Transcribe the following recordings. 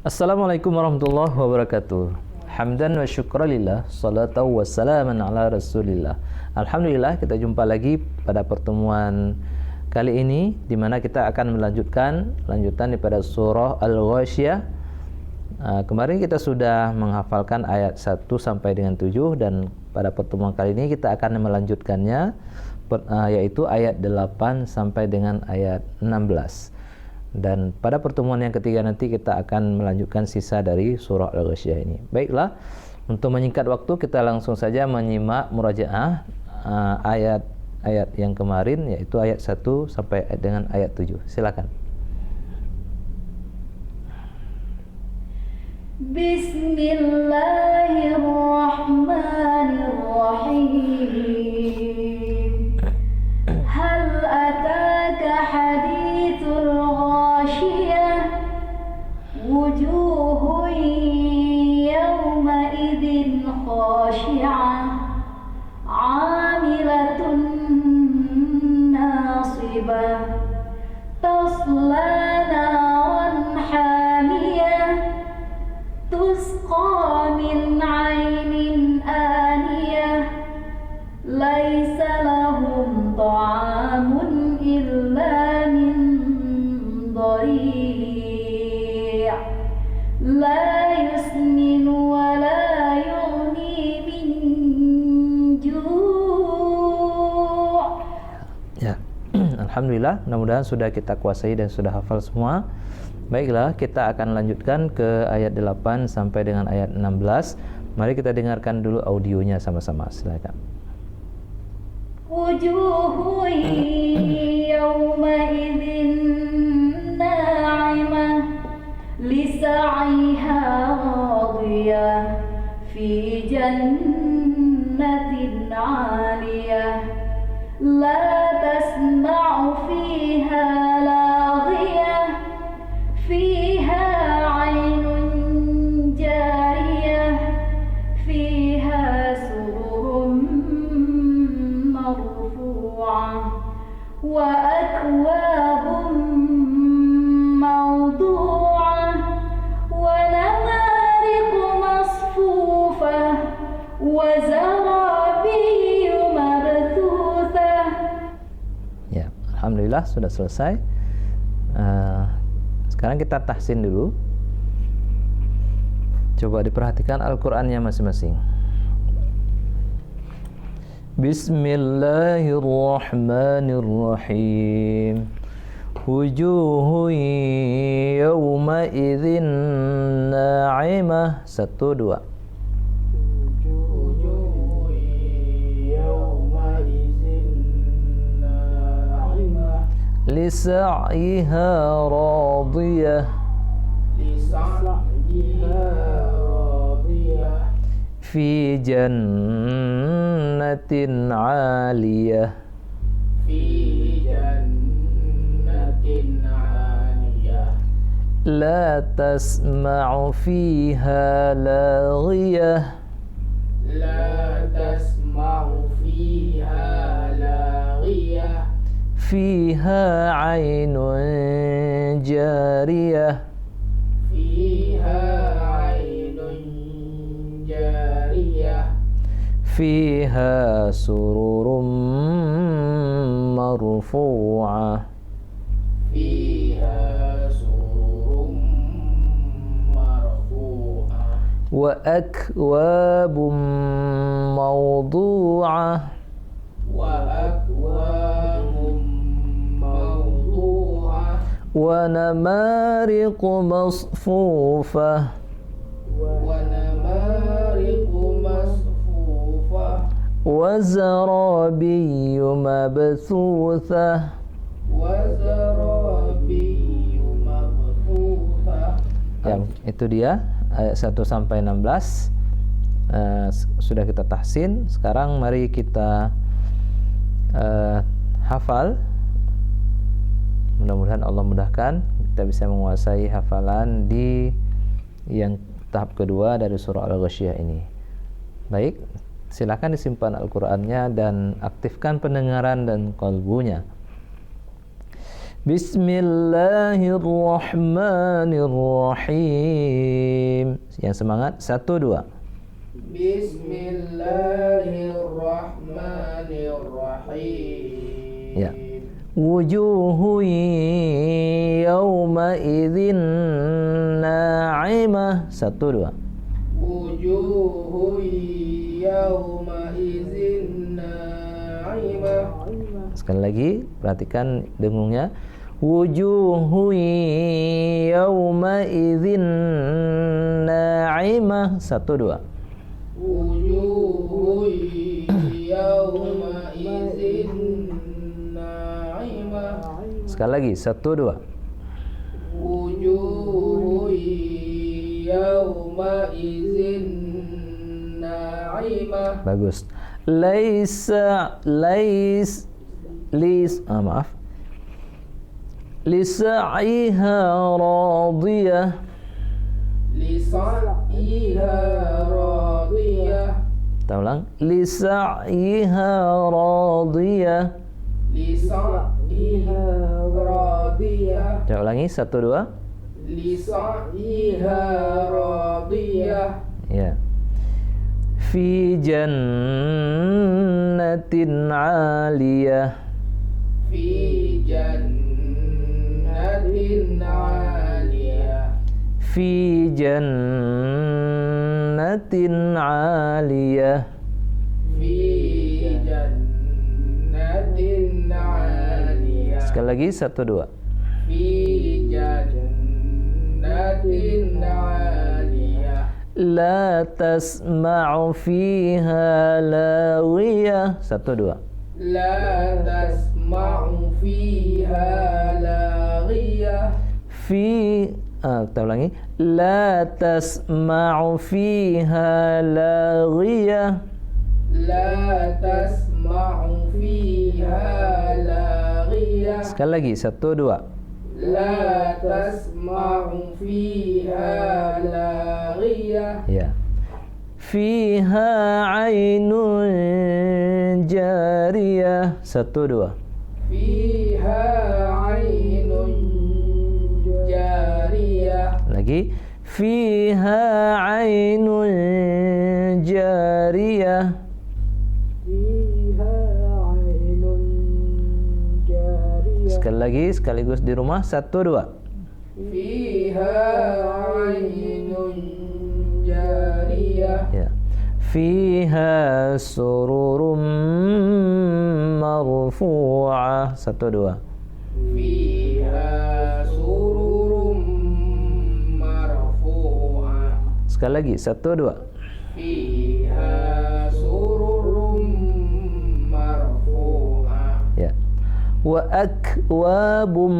Assalamualaikum warahmatullahi wabarakatuh. Hamdan wa syukralillah, salatu wa salaman ala rasulillah. Alhamdulillah, kita jumpa lagi pada pertemuan kali ini di mana kita akan lanjutan daripada surah Al-Ghasyiyah. Kemarin kita sudah menghafalkan ayat 1 sampai dengan 7 dan pada pertemuan kali ini kita akan melanjutkannya yaitu ayat 8 sampai dengan ayat 16. Dan pada pertemuan yang ketiga nanti kita akan melanjutkan sisa dari surah Al-Ghasyiyah ini. Baiklah, untuk menyingkat waktu kita langsung saja menyimak murajaah ayat-ayat yang kemarin, yaitu ayat 1 sampai dengan ayat 7. Silakan. Bismillahirrahmanirrahim. Hal ataka hadithul ghashiyah, wujuhun yawma idzin khashi'ah, 'amilatun nasibah, tasla naran hamiyah, tusqa min 'ainin aniyah, laisa lahum ta'amun illa min dhari', la yusminu wa la yughni min ju'. Ya. Alhamdulillah, mudah-mudahan sudah kita kuasai dan sudah hafal semua. Baiklah, kita akan lanjutkan ke ayat 8 sampai dengan ayat 16. Mari kita dengarkan dulu audionya sama-sama. Silakan. Wujuhun yawma idzin na'imah, lisa'aiha radiyah, fi jannatin 'aliyah, la tasma'u fiha laghiyah, fiha 'ainun jariyah, fiha sururun marfu'ah, wa akwabun mawdu'ah, wa namariqu masfufah, wa zarabiyyu mabthuthah. Ya, alhamdulillah sudah selesai. Sekarang kita tahsin dulu. Coba diperhatikan Al-Qur'annya masing-masing. Bismillahirrahmanirrahim. Wujuhun yawma idzin na'imah. 1, 2. Lisa'yiha radiyah, fi jannatin 'aliyah, la tasma'u fiha laghiyah, fiha 'ainun jariyah, fiha sururun marfu'ah, wa akwabun mawdu'ah, wa namariqu masfufah, wa zarabiyyu mabthuthah. Ya, itu dia ayat 1 sampai 16. Sudah kita tahsin. Sekarang mari kita hafal. Mudah-mudahan Allah mudahkan kita bisa menguasai hafalan di yang tahap kedua dari surah Al-Ghasyiyah ini. Baik, silakan disimpan Al-Qur'annya dan aktifkan pendengaran dan qalbunya. Bismillahirrahmanirrahim. Yang semangat, 1, 2. Bismillahirrahmanirrahim. Ya. Wujuhu yawma idzin na'imah. 1, 2. Wujuhu yawma idzin na'imah. Sekali lagi, perhatikan dengungnya. Wujuhu yawma idzin na'imah. 1, 2. Wujuhu yawma idzin na'imah. Sekali lagi, 1, 2. Wujuhu yawma idzin na'imah. Bagus. Maaf. Lisaiha radiyah. Lisaiha radiyah. Kita ulang. Lisaiha radiyah. Lisaiha radiyah. Kita ulangi, 1, 2. Lisaiha radiyah. Ya. Fi jannatin 'aliyah. Fi jannatin 'aliyah. Fi jannatin 'aliyah. Fi jannatin 'aliyah. Sekali lagi, 1, 2. Fi jannatin 'aliyah. La tasma'u fiha lawiyah. 1, 2. La tasma'u fiha laghiyah. Kita ulangi. La tasma'u fiha laghiyah. La tasma'u fiha laghiyah. Sekali lagi, 1, 2. La tasma'u fiha laghiyah. Ya. Fiha 'ainun jariyah. 1, 2. Fiha 'ainun jariyah. Lagi. Fiha 'ainun jariyah. Fiha 'ainun jariyah. Sekali lagi, sekaligus di rumah. 1, 2. Fiha 'ainun jariyah. Ya. Fiha sururum marfu'ah. 1, 2. Fiha sururum marfu'ah. Sekali lagi, 1, 2. Fiha sururum marfu'ah. Ya. Wa akwabum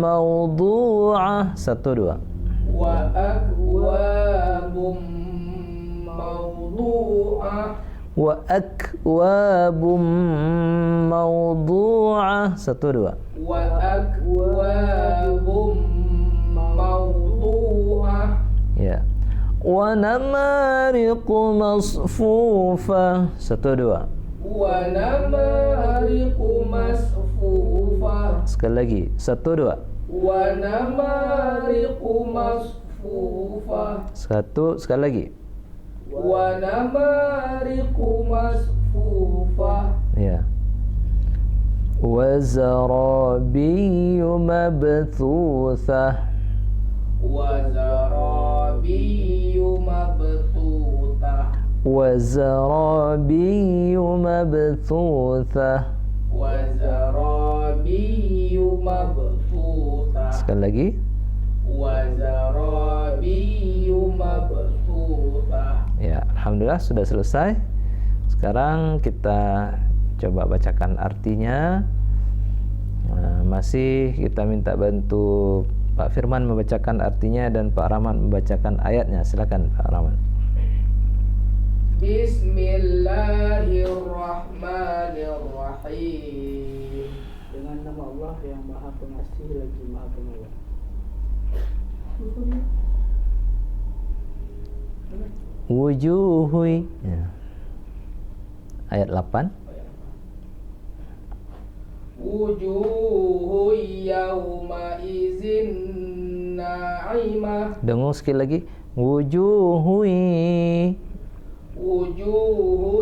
mawdu'ah. 1, 2. Wa akwabum mawdu'ah. Wa akwabum mawdu'ah. 1, 2. Wa akwabum mawdu'ah. Ya. Wa namariqu masfufah. 1, 2. Wa namariqu masfufah. Sekali lagi, 1, 2. Wa namariqu masfufah. Sekali lagi. Wa namariqu masfufah. Ya. Wa zarabiyyu mabthuthah. Wa zarabiyyu mabthuthah. Wa zarabiyyu mabthuthah. Wa zarabiyyu mabthuthah. Sekali lagi. Wa zarabiyyu mabthuthah. Ya, alhamdulillah sudah selesai. Sekarang kita coba bacakan artinya. Masih kita minta bantu Pak Firman membacakan artinya dan Pak Rahman membacakan ayatnya. Silakan Pak Rahman. Bismillahirrahmanirrahim. Dengan nama Allah yang Maha Pengasih lagi Maha Penyayang. Wujuhui. Ya. Ayat 8. wujuhu yawma izin na'imah. Dengung sekali lagi. Wujuhui. Wujuhu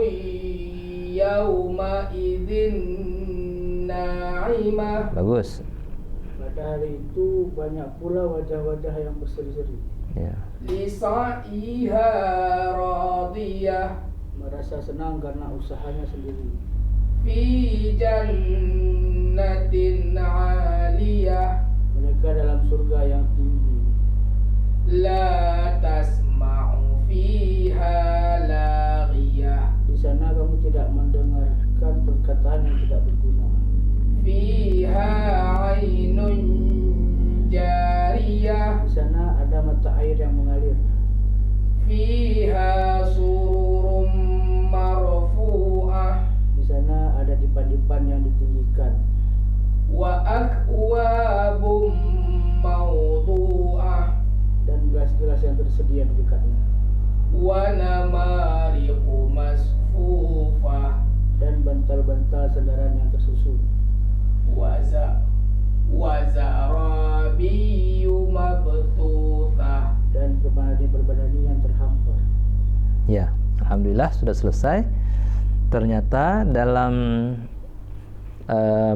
yawma izin na'imah. Bagus. Pada hari itu banyak pula wajah-wajah yang berseri-seri, Ya. Lisa'iha radiyah. merasa senang karena usahanya sendiri. Fi jannatin 'aliyah. Mereka dalam surga yang tinggi. La tasma'u fiha laghiyah. Di sana kamu tidak mendengarkan perkataan yang tidak berguna. Fiha 'ainun jariyah. Di sana ada mata air yang mengalir. Fiha sururum marfu'ah. Di sana ada dipan-dipan yang ditinggikan. Wa akwabum mawdu'ah. Dan gelas-gelas yang tersedia di dekatnya. Wa namariqu masfufah. Dan bantal-bantal sandaran yang tersusun. Wa zarabiyu mabthuthah. Dan berbandani yang terhampar. Ya, alhamdulillah sudah selesai. Ternyata dalam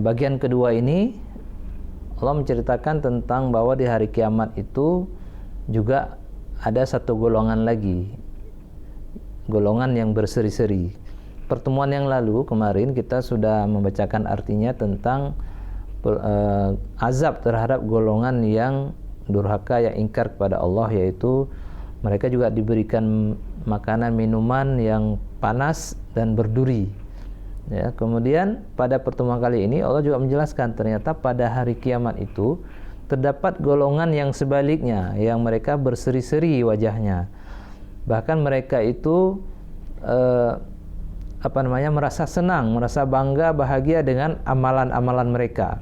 bagian kedua ini Allah menceritakan tentang bahwa di hari kiamat itu juga ada satu golongan lagi, golongan yang berseri-seri. Pertemuan yang lalu kemarin kita sudah membacakan artinya tentang azab terhadap golongan yang durhaka, yang ingkar kepada Allah, yaitu mereka juga diberikan makanan minuman yang panas dan berduri. Ya, kemudian pada pertemuan kali ini Allah juga menjelaskan ternyata pada hari kiamat itu terdapat golongan yang sebaliknya, yang mereka berseri-seri wajahnya. Bahkan mereka itu merasa senang, merasa bangga, bahagia dengan amalan-amalan mereka.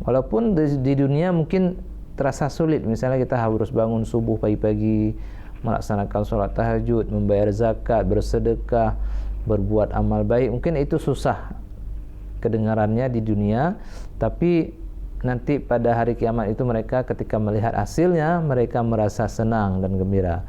Walaupun di dunia mungkin terasa sulit, misalnya kita harus bangun subuh pagi-pagi, melaksanakan sholat tahajud, membayar zakat, bersedekah, berbuat amal baik, mungkin itu susah kedengarannya di dunia, tapi nanti pada hari kiamat itu mereka ketika melihat hasilnya, mereka merasa senang dan gembira.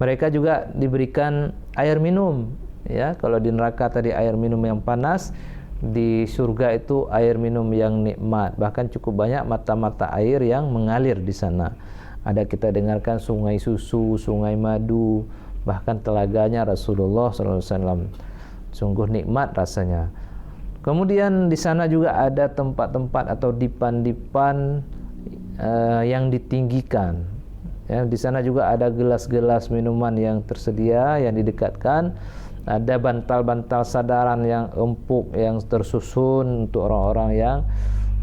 Mereka juga diberikan air minum, ya. Kalau di neraka tadi air minum yang panas, di surga itu air minum yang nikmat. Bahkan cukup banyak mata-mata air yang mengalir di sana. Ada kita dengarkan sungai susu, sungai madu, bahkan telaganya Rasulullah SAW. Sungguh nikmat rasanya. Kemudian di sana juga ada tempat-tempat atau dipan-dipan yang ditinggikan. Ya, di sana juga ada gelas-gelas minuman yang tersedia, yang didekatkan. Ada bantal-bantal sandaran yang empuk, yang tersusun untuk orang-orang yang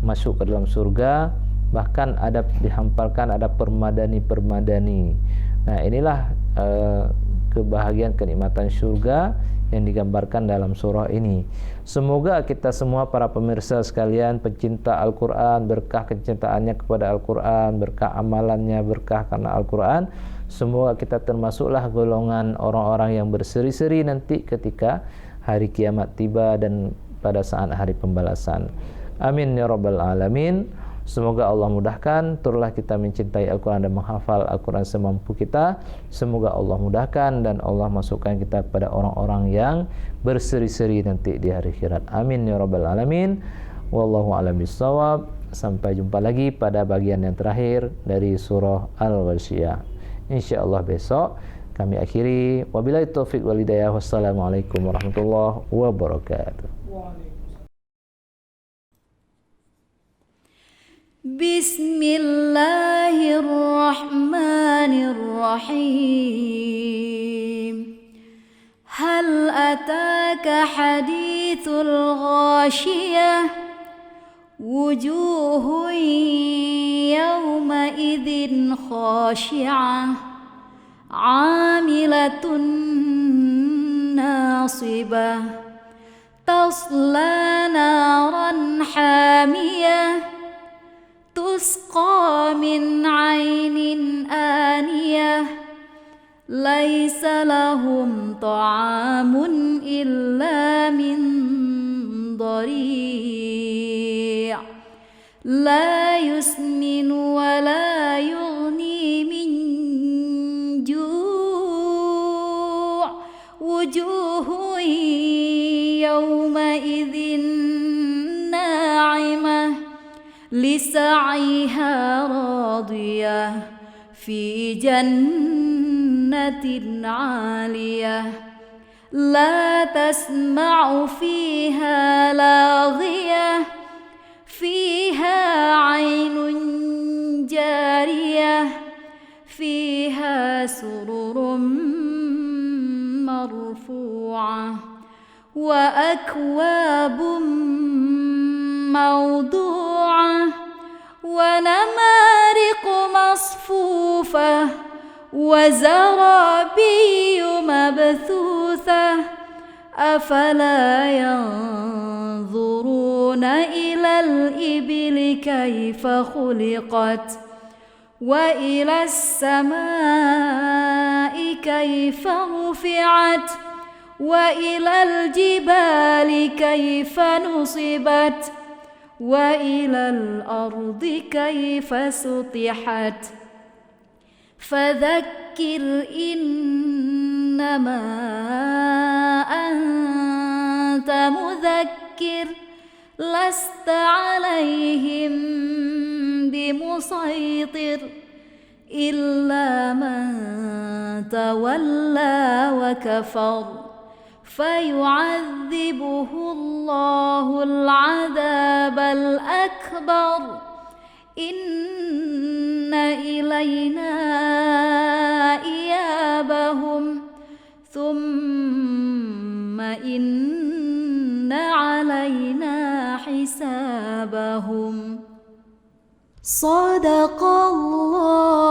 masuk ke dalam surga. Bahkan ada dihamparkan, ada permadani-permadani. Nah, inilah kebahagiaan, kenikmatan surga yang digambarkan dalam surah ini. Semoga kita semua para pemirsa sekalian, pencinta Al-Quran, berkah kecintaannya kepada Al-Quran, berkah amalannya, berkah karena Al-Quran, semoga kita termasuklah golongan orang-orang yang berseri-seri nanti ketika hari kiamat tiba dan pada saat hari pembalasan. Amin ya rabbal alamin. Semoga Allah mudahkan, turutlah kita mencintai Al-Quran dan menghafal Al-Quran semampu kita. Semoga Allah mudahkan dan Allah masukkan kita kepada orang-orang yang berseri-seri nanti di hari akhirat. Amin ya rabbal alamin. Wallahu a'lam bishawab. Sampai jumpa lagi pada bagian yang terakhir dari surah Al-Ghasyiyah. InsyaAllah besok kami akhiri. Wabillahi taufiq wal hidayah. Wassalamualaikum warahmatullahi wabarakatuh. Bismillahirrahmanirrahim. Hal ataka hadithul ghashiyah. Wujuhun yawma idzin khashi'ah. Amilatun nasibah. Tasla naran hamiyah. تسقى من عين آنية ليس لهم طعام إلا من ضريع لا يسمن ولا يغني من جوع وجوه يومئذ ناعمة لسعيها راضية في جنة عالية لا تسمع فيها لاغية فيها عين جارية فيها سرر مرفوعة وأكواب موضوعة ونمارق مصفوفة وزرابي مبثوثة أفلا ينظرون إلى الإبل كيف خلقت وإلى السماء كيف رفعت وإلى الجبال كيف نصبت وإلى الأرض كيف سطحت فذكر إنما أنت مذكر لست عليهم بمسيطر إلا من تولى وكفر فيعذبه الله العذاب الأكبر إن إلينا إيابهم ثم إن علينا حسابهم صدق الله